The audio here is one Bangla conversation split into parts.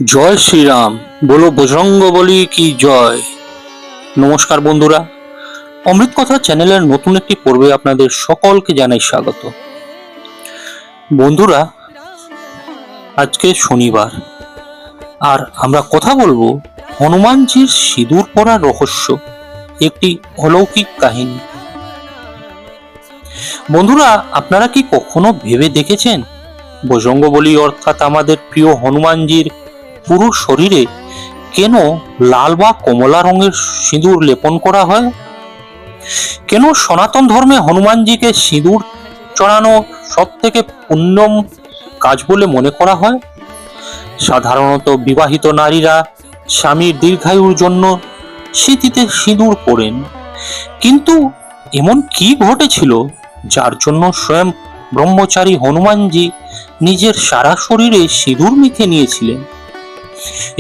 জয় শ্রীরাম। বলো বজরঙ্গ বলি কি জয়। নমস্কার বন্ধুরা, অমৃত কথা চ্যানেলের নতুন একটি পর্বে আপনাদের সকলকে জানাই স্বাগত। বন্ধুরা, আজকে শনিবার, আর আমরা কথা বলবো হনুমানজির সিঁদুর পরার রহস্য, একটি অলৌকিক কাহিনী। বন্ধুরা, আপনারা কি কখনো ভেবে দেখেছেন বজরঙ্গ বলি অর্থাৎ আমাদের প্রিয় হনুমানজির পুরো শরীরে কেন লাল বা কমলা রঙের সিঁদুর লেপন করা হয়? কেন সনাতন ধর্মে হনুমানজিকে সিঁদুর চড়ানো সব থেকে পুণ্যম কাজ বলে মনে করা হয়? সাধারণত বিবাহিত নারীরা স্বামীর দীর্ঘায়ুর জন্য স্মৃতিতে সিঁদুর পরেন, কিন্তু এমন কি ঘটেছিল যার জন্য স্বয়ং ব্রহ্মচারী হনুমানজি নিজের সারা শরীরে সিঁদুর মেখে নিয়েছিলেন?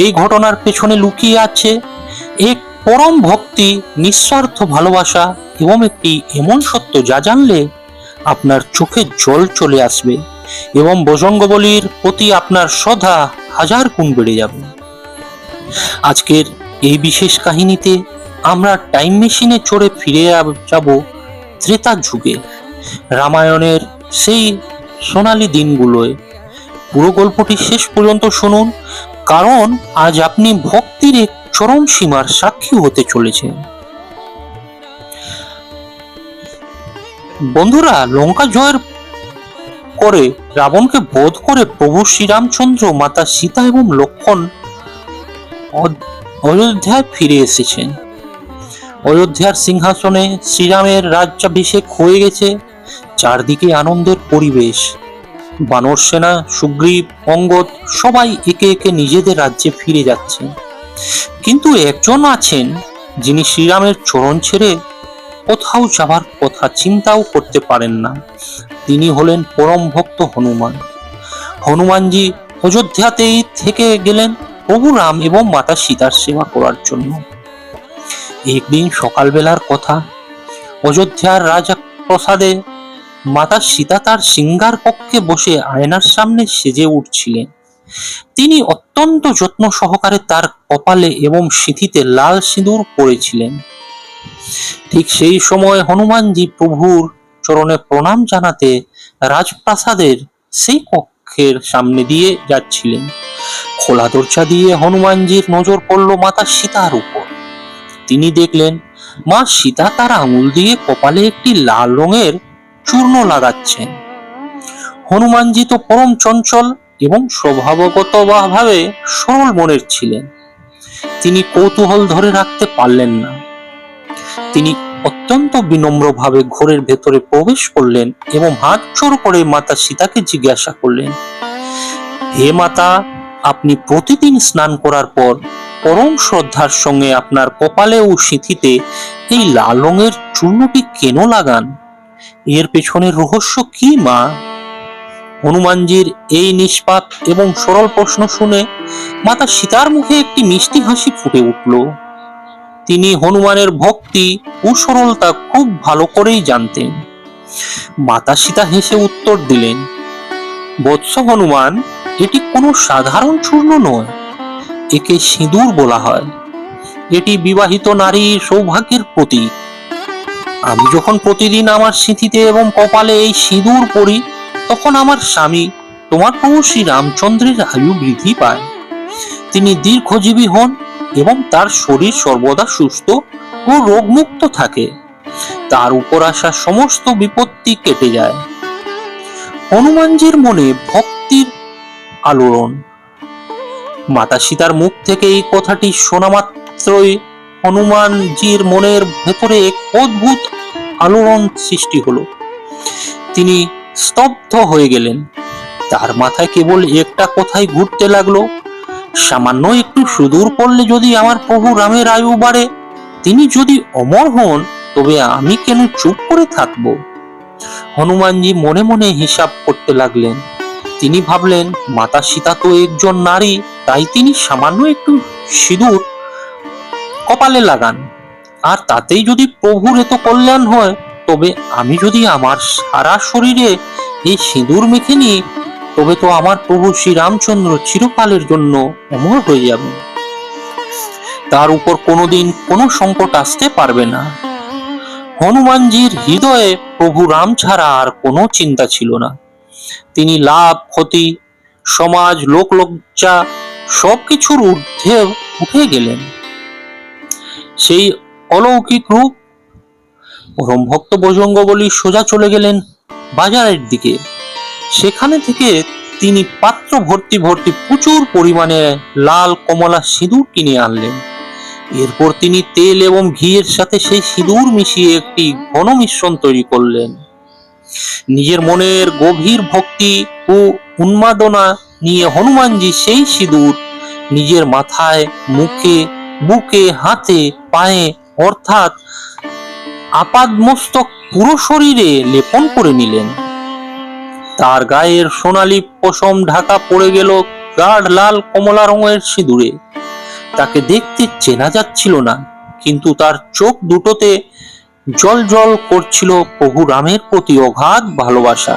এই ঘটনার পেছনে লুকিয়ে আছে এক পরম ভক্তি, নিঃস্বার্থ ভালোবাসা এবং একটি এমন সত্য যা জানলে আপনার চোখে জল চলে আসবে এবং বজরঙ্গবলীর প্রতি আপনার শ্রদ্ধা হাজার গুণ বেড়ে যাবে। আজকের এই বিশেষ কাহিনীতে আমরা টাইম মেশিনে চড়ে ফিরে যাব ত্রেতা যুগে, রামায়ণের সেই সোনালী দিনগুলোয়। পুরো গল্পটি শেষ পর্যন্ত শুনুন, কারণ আজ আপনি ভক্তির এক চরম সীমার সাক্ষী হতে চলেছেন। বন্ধুরা, লঙ্কা জয়ের করে রাবণকে বধ করে প্রভু শ্রীরামচন্দ্র, মাতা সীতা এবং লক্ষ্মণ অযোধ্যায় ফিরে এসেছেন। অযোধ্যার সিংহাসনে শ্রীরামের রাজ্যাভিষেক হয়ে গেছে। চারদিকে আনন্দের পরিবেশ। বানর সেনা, সুগ্রীব, অঙ্গদ সবাই একে একে নিজেদের রাজ্যে ফিরে যাচ্ছেন। কিন্তু একজন আছেন যিনি শ্রীরামের চরণ ছেড়ে কোথাও যাবার কথা চিন্তাও করতে পারেন না। তিনি হলেন পরম ভক্ত হনুমান। হনুমানজি অযোধ্যাতেই থেকে গেলেন প্রভু রাম এবং মাতা সীতার সেবা করার জন্য। একদিন সকালবেলার কথা, অযোধ্যার রাজা প্রাসাদে মাতা সীতা তার সিংহার কক্ষে বসে আয়নার সামনে সেজে উঠছিলেন। তিনি অত্যন্ত যত্ন সহকারে তার কপালে এবং সিঁথিতে লাল সিঁদুর পরেছিলেন। ঠিক সেই সময় হনুমানজি প্রভুর চরণে প্রণাম জানাতে রাজপ্রাসাদের সেই কক্ষের সামনে দিয়ে যাচ্ছিলেন। খোলা দরজা দিয়ে হনুমানজির নজর পড়ল মাতা সীতার উপর। তিনি দেখলেন মা সীতা তার আঙুল দিয়ে কপালে একটি লাল রঙের চূর্ণ লাগাচ্ছেন। হনুমানজি তো পরম চঞ্চল এবং স্বভাবগত ভাবে সরল মনের ছিলেন। তিনি কৌতূহল ধরে রাখতে পারলেন না। তিনি অত্যন্ত বিনম্রভাবে ঘরের ভেতরে প্রবেশ করলেন এবং হাত জোড় করে মাতা সীতাকে জিজ্ঞাসা করলেন, হে মাতা, আপনি প্রতিদিন স্নান করার পর পরম শ্রদ্ধার সঙ্গে আপনার কপালে ও সিঁথিতে এই লাল রঙের চূর্ণটি কেন লাগান? এর পেছনের রহস্য কি মা? হনুমানজির এই নিষ্পাপ এবং সরল প্রশ্ন শুনে মাতা সীতার মুখে একটি মিষ্টি হাসি ফুটে উঠল। তিনি হনুমানের ভক্তি ও সরলতা খুব ভালো করেই জানতেন। মাতা সীতা হেসে উত্তর দিলেন, বৎস হনুমান, এটি কোনো সাধারণ চূর্ণ নয়, একে সিঁদুর বলা হয়। এটি বিবাহিত নারীর সৌভাগ্যের প্রতীক। আমি যখন প্রতিদিন আমার সিঁথিতে এবং কপালে এই সিঁদুর পরি, তখন আমার স্বামী তোমার প্রভু শ্রী রামচন্দ্রের আয়ু বৃদ্ধি পায়। তিনি দীর্ঘজীবী হন এবং তার শরীর সর্বদা সুস্থ ও রোগমুক্ত থাকে। তার উপর আসা সমস্ত বিপত্তি কেটে যায়। হনুমানজির মনে ভক্তির আলোড়ন। মাতা সীতার মুখ থেকে এই কথাটি শোনা মাত্রই হনুমানজির মনের ভেতরে এক অদ্ভুত আলোড়ন সৃষ্টি হলো। তিনি স্তব্ধ হয়ে গেলেন। তার মাথায় কেবল একটা কথাই ঘুরতে লাগলো, সামান্য একটু সিঁদুর পড়লে যদি আমার প্রভু রামের আয়ু বাড়ে, তিনি যদি অমর হন, তবে আমি কেন চুপ করে থাকবো? হনুমানজি মনে মনে হিসাব করতে লাগলেন। তিনি ভাবলেন, মাতা সীতা তো একজন নারী, তাই তিনি সামান্য একটু সিঁদুর কপালে লাগান, আর তাতেই যদি প্রভুর এত কল্যাণ হয়, তবে আমি যদি আমার সারা শরীরে এই সিঁদুর মেখে নিই, তবে তো আমার প্রভু শ্রীরামচন্দ্র চিরকালের জন্য অমর হয়ে যাবেন। তার উপর কোনোদিন কোনো সংকট আসতে পারবে না। হনুমানজির হৃদয়ে প্রভু রাম ছাড়া আর কোনো চিন্তা ছিল না। তিনি লাভ, ক্ষতি, সমাজ, লোকলজ্জা সবকিছুর ঊর্ধ্বে উঠে গেলেন। সেই অলৌকিক রূপ পরম ভক্ত বজরঙ্গবলী সোজা চলে গেলেন বাজারের দিকে। সেখানে থেকে তিনি পাত্র ভর্তি ভর্তি প্রচুর পরিমাণে লাল কমলা সিঁদুর কিনে আনলেন। এরপর তিনি তেল এবং ঘিয়ের সাথে সেই সিঁদুর মিশিয়ে একটি ঘন মিশ্রণ তৈরি করলেন। নিজের মনের গভীর ভক্তি ও উন্মাদনা নিয়ে হনুমানজি সেই সিঁদুর নিজের মাথায়, মুখে, বুকে, হাতে, পায়ে অর্থাৎ আপাদমস্তক পুরো শরীরে লেপন করে নিলেন। তার গায়ের সোনালী পশম ঢাকা পড়ে গেল গাঢ় লাল কমলা রঙের সিঁদুরে। তাকে দেখতে চেনা যাচ্ছিল না, কিন্তু তার চোখ দুটোতে জল জল করছিল প্রভু রামের প্রতি অগাধ ভালোবাসা।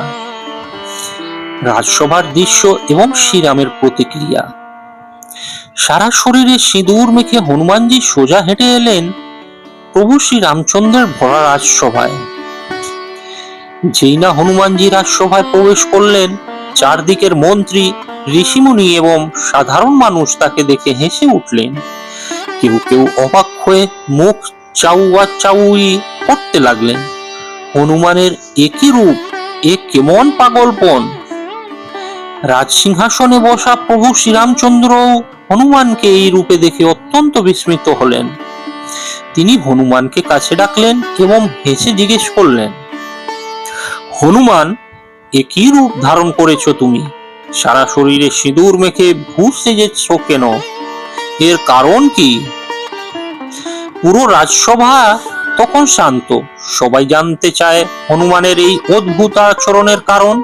রাজসভার দৃশ্য এবং শ্রীরামের প্রতিক্রিয়া। সারা শরীরে সিঁদুর মেখে হনুমানজি সোজা হেঁটে এলেন প্রভু শ্রীরামচন্দ্রের ভরা রাজসভায়। যেই না হনুমানজি রাজসভায় প্রবেশ করলেন, চারদিকের মন্ত্রী, ঋষিমুনি এবং সাধারণ মানুষ তাকে দেখে হেসে উঠলেন। কেউ কেউ অবাক হয়ে মুখ চাউই করতে লাগলেন। হনুমানের একই রূপ, এ কেমন পাগলপন! রাজসিংহাসনে বসা প্রভু শ্রীরামচন্দ্র হনুমানকে এই রূপে দেখে অত্যন্ত বিস্মিত হলেন। তিনি হনুমানকে কাছে ডাকলেন এবং হেসে জিজ্ঞেস করলেন, হনুমান, একই রূপ ধারণ করেছ তুমি? সারা শরীরে সিঁদুর মেখে ভূত সেজেছ কেন? এর কারণ কি? পুরো রাজসভা তখন শান্ত। সবাই জানতে চায় হনুমানের এই অদ্ভুত আচরণের কারণ।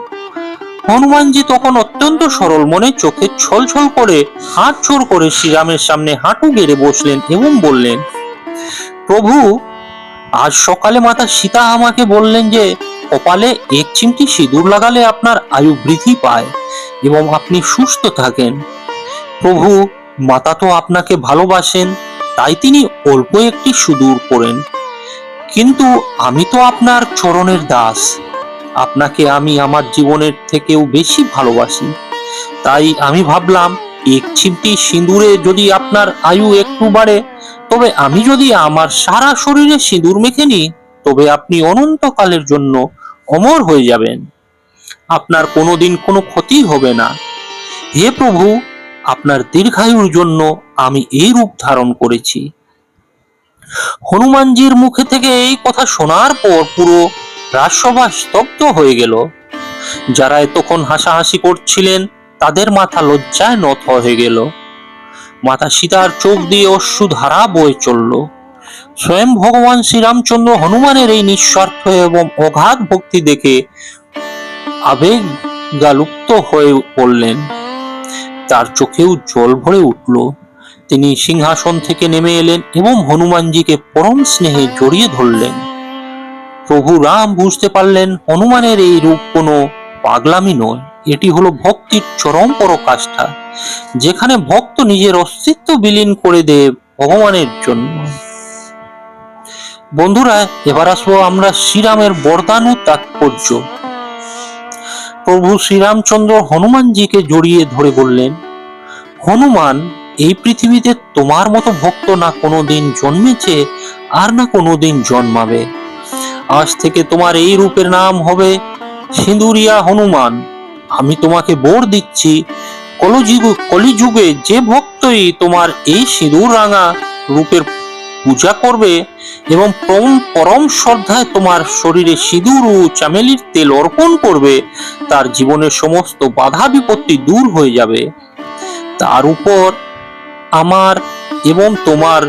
হনুমানজি তখন অত্যন্ত সরল মনে চোখে ছলছল করে হাত জোড় করে শ্রীরামের সামনে হাঁটু গেড়ে বসলেন এবং বললেন, প্রভু, আজ সকালে মাতা সীতা আমাকে বললেন যে কপালে এক চিমটি সিঁদুর লাগালে আপনার আয়ু বৃদ্ধি পায় এবং আপনি সুস্থ থাকেন। প্রভু, মাতা তো আপনাকে ভালোবাসেন, তাই তিনি অল্প একটি সিঁদুর পরেন, কিন্তু আমি তো আপনার চরণের দাস। আপনাকে আমি আমার জীবনের থেকেও বেশি ভালোবাসি, তাই আমি ভাবলাম এক চিমটি সিঁদুরে যদি আপনার আয়ু একটু বাড়ে, তবে আমি যদি আমার সারা শরীরে সিঁদুর মেখে নিই, তবে আপনি অনন্তকালের জন্য অমর হয়ে যাবেন। আপনার কোনোদিন কোনো ক্ষতি হবে না। হে প্রভু, আপনার দীর্ঘায়ুর জন্য আমি এই রূপ ধারণ করেছি। হনুমানজির মুখে থেকে এই কথা শোনার পর পুরো রাজসভা স্তব্ধ হয়ে গেল। যারা এতক্ষণ হাসাহাসি করছিলেন তাদের মাথা লজ্জায় নত হয়ে গেল। মাতা সীতার চোখ দিয়ে অশ্রুধারা বয়ে চলল। স্বয়ং ভগবান শ্রীরামচন্দ্র হনুমানের এই নিঃস্বার্থ এবং অগাধ ভক্তি দেখে আবেগালুপ্ত হয়ে পড়লেন। তার চোখেও জল ভরে উঠল। তিনি সিংহাসন থেকে নেমে এলেন এবং হনুমানজিকে পরম স্নেহে জড়িয়ে ধরলেন। প্রভু রাম বুঝতে পারলেন হনুমানের এই রূপ কোনো পাগলামি নয়, এটি হলো ভক্তির চরম পরাকাষ্ঠা, যেখানে ভক্ত নিজের অস্তিত্ব বিলীন করে দেয় ভগবানের জন্য। বন্ধুরা, এবার আসবো আমরা শ্রীরামের বরদান ও তাৎপর্য। প্রভু শ্রীরামচন্দ্র হনুমানজিকে জড়িয়ে ধরে বললেন, হনুমান, এই পৃথিবীতে তোমার মতো ভক্ত না কোনোদিন জন্মেছে আর না কোনোদিন জন্মাবে। আজ থেকে তোমার এই রূপের নাম হবে সিঁদুরিয়া হনুমান। আমি তোমাকে বর দিচ্ছি, কলিযুগে যে ভক্তই তোমার এই সিঁদুর রাঙা রূপের পূজা করবে এবং পরম শ্রদ্ধায় তোমার শরীরে সিঁদুর ও চামেলির তেল অর্পণ করবে, তার জীবনের সমস্ত বাধা বিপত্তি দূর হয়ে যাবে। তার উপর আমার এবং তোমার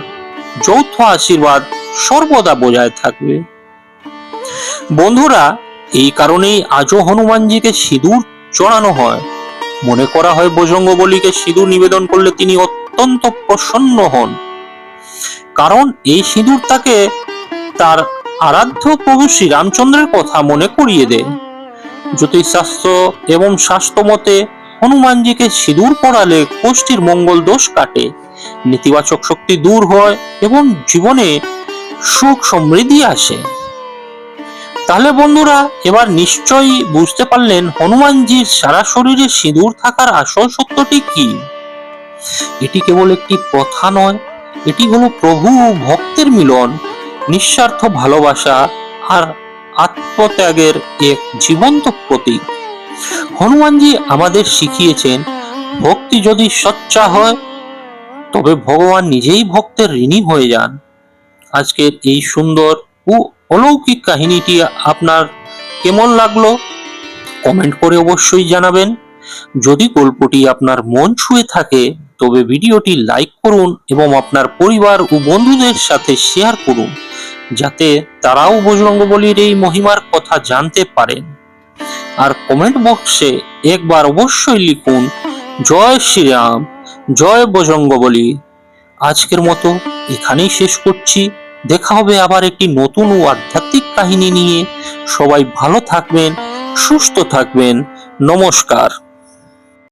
যৌথ আশীর্বাদ সর্বদা বজায় থাকবে। বন্ধুরা, এই কারণেই আজও হনুমানজিকে সিঁদুর চড়ানো হয়। মনে করা হয় বজরঙ্গবলীকে সিঁদুর নিবেদন করলে তিনি অত্যন্ত প্রসন্ন হন, কারণ এই সিঁদুর তাকে তার আরাধ্য প্রভু শ্রীরামচন্দ্রের কথা মনে করিয়ে দেয়। জ্যোতিষশাস্ত্র এবং স্বাস্থ্য মতে হনুমানজিকে সিঁদুর পরালে কোষ্ঠীর মঙ্গল দোষ কাটে, নেতিবাচক শক্তি দূর হয় এবং জীবনে সুখ সমৃদ্ধি আসে। তাহলে বন্ধুরা, এবার নিশ্চয়ই বুঝতে পারলেন হনুমানজির সারা শরীরে সিঁদুর থাকার আসল সত্যটি কি। এটি কেবল একটি প্রথা নয়, এটি হলো প্রভু ও ভক্তের মিলন, নিঃস্বার্থ ভালোবাসা আর আত্মত্যাগের এক জীবন্ত প্রতীক। হনুমানজি আমাদের শিখিয়েছেন, ভক্তি যদি সচ্চা হয় তবে ভগবান নিজেই ভক্তের ঋণী হয়ে যান। আজকের এই সুন্দর ও অলৌকিক কাহিনীটি আপনার কেমন লাগলো কমেন্ট করে অবশ্যই জানাবেন। যদি গল্পটি আপনার মন ছুঁয়ে থাকে তবে ভিডিওটি লাইক করুন এবং আপনার পরিবার ও বন্ধুদের সাথে শেয়ার করুন, যাতে তারাও বজরঙ্গবলীর এই মহিমার কথা জানতে পারেন। আর কমেন্ট বক্সে একবার অবশ্যই লিখুন, জয় শ্রীরাম, জয় বজরঙ্গবলী। আজকের মতো এখানেই শেষ করছি। দেখা হবে আবার একটি নতুন ও আধ্যাত্মিক কাহিনী নিয়ে। সবাই ভালো থাকবেন, সুস্থ থাকবেন। নমস্কার।